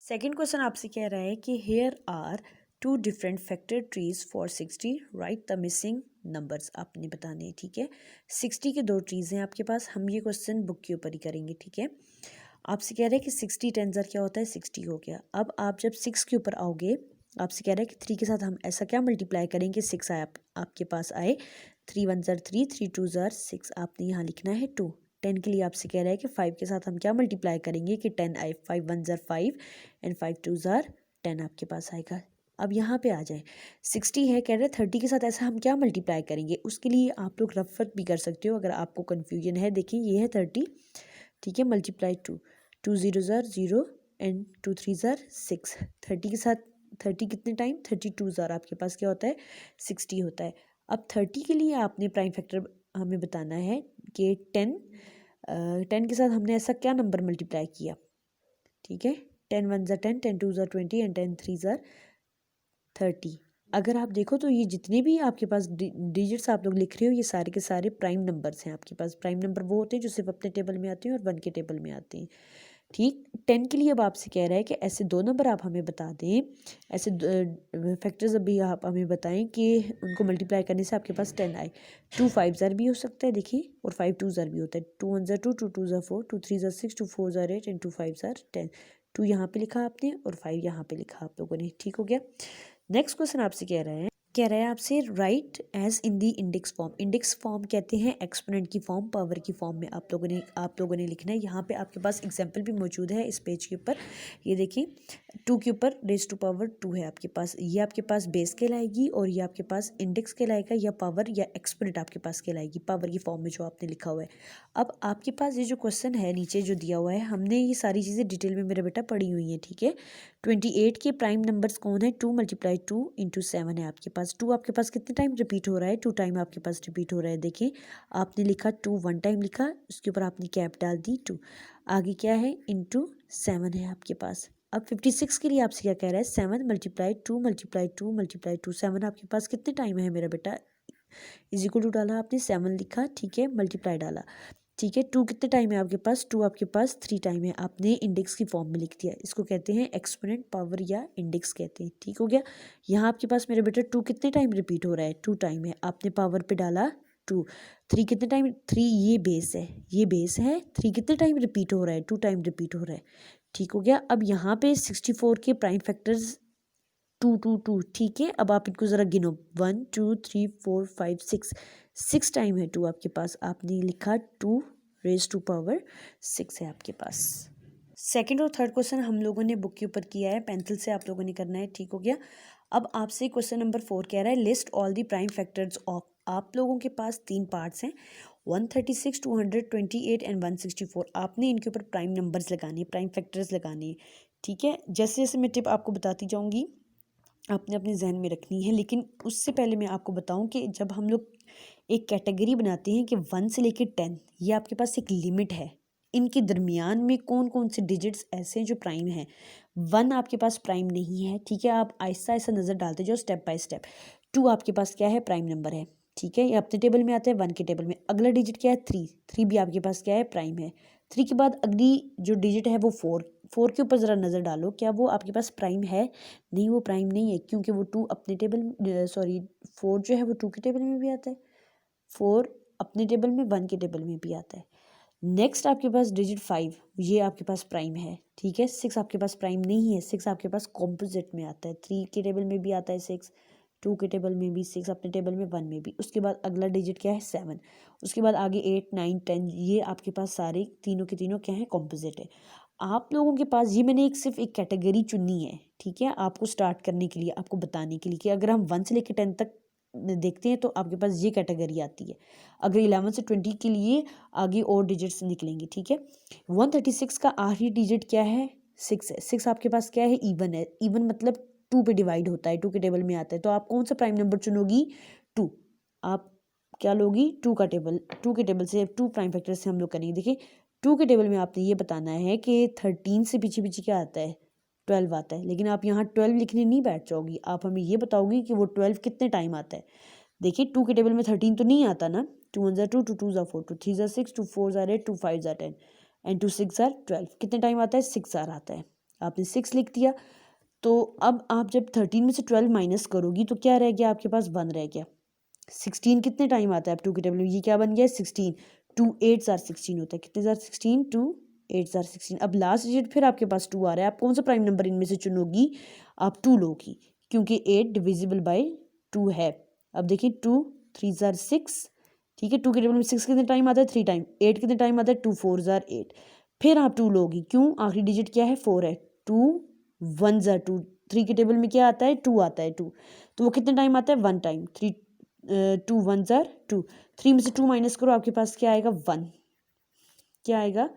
Second question आपसे कह रहा है कि here are two different factor trees for 60, right the missing numbers आपने बताने हैं। ठीक है, 60 के दो ट्रीज हैं आपके पास। हम ये क्वेश्चन बुक के ऊपर ही करेंगे। ठीक है, आपसे कह रहा है कि 60 10 ज़र क्या होता है, 60 हो गया। अब आप जब 6 के ऊपर आओगे, आपसे कह रहा है कि 3 के साथ हम ऐसा क्या मल्टीप्लाई करेंगे, 6 आए आपके पास आए, 3 1 ज़र 3, 3 2 ज़र 6, आपने यहाँ लिखना है 2। 10 के लिए आपसे कह रहा है कि 5 के साथ हम क्या मल्टीप्लाई करेंगे कि 10 आए, 5 1 ज़र 5 एंड 5 2 ज़र 10 आपके पास आएगा। अब यहाँ पे आ जाए, 60 है, कह रहे हैं 30 के साथ ऐसा हम क्या मल्टीप्लाई करेंगे। उसके लिए आप लोग रफ वर्क भी कर सकते हो अगर आपको कन्फ्यूजन है। देखिए ये है 30, ठीक है, मल्टीप्लाई 2, 2 0 ज़र 0 एंड 2 3 ज़र 6। 30 के साथ 30 कितने टाइम, 32 ज़र आपके पास क्या होता है, 60 होता है। अब 30 के लिए आपने प्राइम फैक्टर हमें बताना है कि 10 के साथ हमने ऐसा क्या नंबर मल्टीप्लाई किया। ठीक है, 10 1 ज़र 10, 10 2 ज़र 20 एंड 10 3 ज़र 30। अगर आप देखो तो ये जितने भी आपके पास डिजिट्स आप लोग लिख रहे हो, ये सारे के सारे प्राइम नंबर्स हैं आपके पास। प्राइम नंबर वो होते हैं जो सिर्फ अपने टेबल में आते हैं और 1 के टेबल में आते हैं। ठीक, 10 के लिए अब आपसे कह रहा है कि ऐसे दो नंबर आप हमें बता दें, ऐसे फैक्टर्स अभी आप हमें बताएं कि उनको मल्टीप्लाई करने से आपके पास 10 आए। 2 5 ज़र भी हो सकता है, देखिए, और 5 2 ज़र भी होता है। 2 1 ज़र 2, 2 2 ज़र 4, 2 3 ज़र 6, 2 4 ज़र 8 एंड 2 5 ज़र 10। 2 यहाँ पे लिखा आपने और 5 यहाँ पे लिखा आप लोगों ने। ठीक हो गया। नेक्स्ट क्वेश्चन आपसे कह रहा है आपसे right as in the index form. Index form कहते हैं एक्सपोनेंट की फॉर्म, पावर की फॉर्म में आप लोगों ने लिखना है। यहाँ पे आपके पास एग्जांपल भी मौजूद है इस पेज के ऊपर। ये देखिए, 2 के ऊपर रेज टू पावर 2 है आपके पास, ये आपके पास बेस कहलाएगी और ये आपके पास इंडेक्स कहलाएगा, या पावर या एक्सपोनेंट आपके पास कहलाएगी, पावर की फॉर्म में जो आपने लिखा हुआ है। अब आपके पास ये जो क्वेश्चन है नीचे जो दिया हुआ है, हमने ये सारी चीज़ें डिटेल में मेरा बेटा पढ़ी हुई है। ठीक है, 28 के प्राइम नंबर्स कौन है, 2 × 2 × 7 है आपके पास। 2 आपके पास कितने टाइम रिपीट हो रहा है, 2 टाइम आपके पास रिपीट हो रहा है। देखिए, आपने लिखा 2 1 टाइम लिखा, उसके ऊपर आपने कैप डाल दी 2, आगे क्या है × 7 है आपके पास। अब 56 के लिए आपसे क्या कह रहा है, 7 × 2 × 2 × 2, 7 आपके पास कितने टाइम है मेरा बेटा, इज इक्वल टू डाला आपने, 7 लिखा, ठीक है, मल्टीप्लाई डाला, ठीक है। 2 कितने टाइम है आपके पास, 2 आपके पास 3 टाइम है, आपने इंडेक्स की फॉर्म में लिख दिया। इसको कहते हैं एक्सपोनेंट, पावर या इंडेक्स कहते हैं। ठीक हो गया। यहाँ आपके पास मेरे बेटा 2 कितने टाइम रिपीट हो रहा है, 2 टाइम है, आपने पावर पे डाला 2। 3 कितने टाइम, 3 ये बेस है, ये बेस है। 3 कितने टाइम रिपीट हो रहा है, 2 टाइम रिपीट हो रहा है। ठीक हो गया। अब यहाँ पे 64 के प्राइम फैक्टर्स 2 2 2, ठीक है। अब आप इनको ज़रा गिनो, 1 2 3 4 5 6, 6 टाइम है 2 आपके पास, आपने लिखा 2 रेज टू पावर 6 है आपके पास। सेकंड और थर्ड क्वेश्चन हम लोगों ने बुक के ऊपर किया है, पेंसिल से आप लोगों ने करना है। ठीक हो गया। अब आपसे क्वेश्चन नंबर 4 कह रहा है list all the prime factors of. आप लोगों के पास 3 पार्ट्स हैं, 136 228 एंड 164। आपने इनके ऊपर प्राइम नंबर्स लगाने, प्राइम फैक्टर्स लगाने। ठीक है, जैसे जैसे मैं टिप आपको बताती जाऊँगी आपने अपने जहन में रखनी है। लेकिन उससे पहले मैं आपको बताऊं कि जब हम लोग एक कैटेगरी बनाते हैं कि 1 से लेकर 10, ये आपके पास एक लिमिट है, इनके दरमियान में कौन कौन से डिजिट्स ऐसे हैं जो प्राइम हैं। 1 आपके पास प्राइम नहीं है, ठीक है, आप आहिस्ता आहिस्ता नज़र डालते जाओ स्टेप बाय स्टेप। 2 आपके पास क्या है, प्राइम नंबर है, ठीक है, ये अपने टेबल में आता है 1 के टेबल में। अगला डिजिट क्या है, 3, 3 भी आपके पास क्या है, प्राइम है। 3 के बाद अगली जो डिजिट है वो 4, 4 के ऊपर ज़रा नज़र डालो, क्या वो आपके पास प्राइम है, नहीं, वो प्राइम नहीं है, क्योंकि वो 2 अपने टेबल सॉरी 4 जो है वो 2 के टेबल में भी आता है, 4 अपने टेबल में 1 के टेबल में भी आता है। नेक्स्ट आपके पास डिजिट 5, ये आपके पास प्राइम है, ठीक है। 6 आपके पास प्राइम नहीं है, 6 आपके पास कॉम्पोजिट में आता है, 3 के टेबल में भी आता है 6, 2 के टेबल में भी 6, अपने टेबल में 1 में भी। उसके बाद अगला डिजिट क्या है, 7। उसके बाद आगे 8 9 10, ये आपके पास सारे तीनों के तीनों क्या है, कॉम्पोजिट है। आप लोगों के पास ये मैंने सिर्फ एक कैटेगरी चुनी है, ठीक है, आपको स्टार्ट करने के लिए, आपको बताने के लिए कि अगर हम 1 से लेकर 10 तक देखते हैं तो आपके पास ये कैटेगरी आती है। अगर 11 से 20 के लिए आगे और डिजिट्स निकलेंगे, ठीक है। 136 का आखिरी डिजिट क्या है, 6 है। 6 आपके पास क्या है, इवन है। इवन मतलब 2 पे डिवाइड होता है, 2 के टेबल में आता है। तो आप कौन सा प्राइम नंबर चुनोगी, 2। आप क्या लोगी, 2 का टेबल, 2 के टेबल से 2 प्राइम फैक्टर से हम लोग करेंगे। देखिए 2 के टेबल में आपने ये बताना है कि 13 से पीछे पीछे क्या आता है, 12 आता है। लेकिन आप यहाँ 12 लिखने नहीं बैठ जाओगी, आप हमें ये बताओगी कि वो 12 कितने टाइम आता है। देखिए 2 के टेबल में 13 तो नहीं आता ना, 2 1 ज़र 2, 2 2 ज़र 4, 2 3 ज़र 6, 2 4 ज़र 8, 2 5 ज़र 10 एंड 2 6 ज़र 12, कितने टाइम आता है, 6 ज़र आता है। आपने 6 लिख दिया। तो अब आप जब 13 में से 12 माइनस करोगी तो क्या रह गया आपके पास, 1 रह गया। 16 कितने टाइम आता है 2 के टेबल में, ये क्या बन गया 16, 2 8 आर 16 होता है, कितने जार 16, 2 8 आर 16। अब लास्ट डिजिट फिर आपके पास 2 आ रहा है, आप कौन सा प्राइम नंबर इनमें से चुनोगी, आप 2 लोगी, क्योंकि 8 डिविजिबल बाय 2 है। अब देखिए 2 3 जार 6, ठीक है, 2 के टेबल में 6 कितने टाइम आता है, 3 टाइम, 8 कितने टाइम आता है, 2 4 जार 8, फिर आप 2 लोगी, क्यों, आखिरी डिजिट क्या है 4 है, 2 1 जार 2, 3 के टेबल में क्या आता है 2 आता है 2, तो वो कितने टाइम आता है 1 टाइम, 3 2 1 जार 2, 3 में से 2 माइनस करो आपके पास क्या आएगा 1, क्या आएगा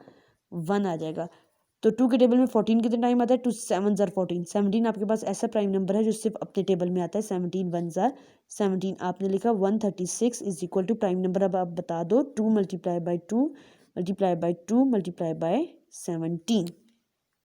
1 आ जाएगा। तो 2 के टेबल में 14 कितने टाइम आता है, 2 7 जार 14, 17 आपके पास ऐसा प्राइम नंबर है जो सिर्फ अपने टेबल में आता है, 17 1 जार 17, आपने लिखा 136 is equal to prime number. अब आप बता दो 2 multiply by 2 multiply by 2 multiply by 17।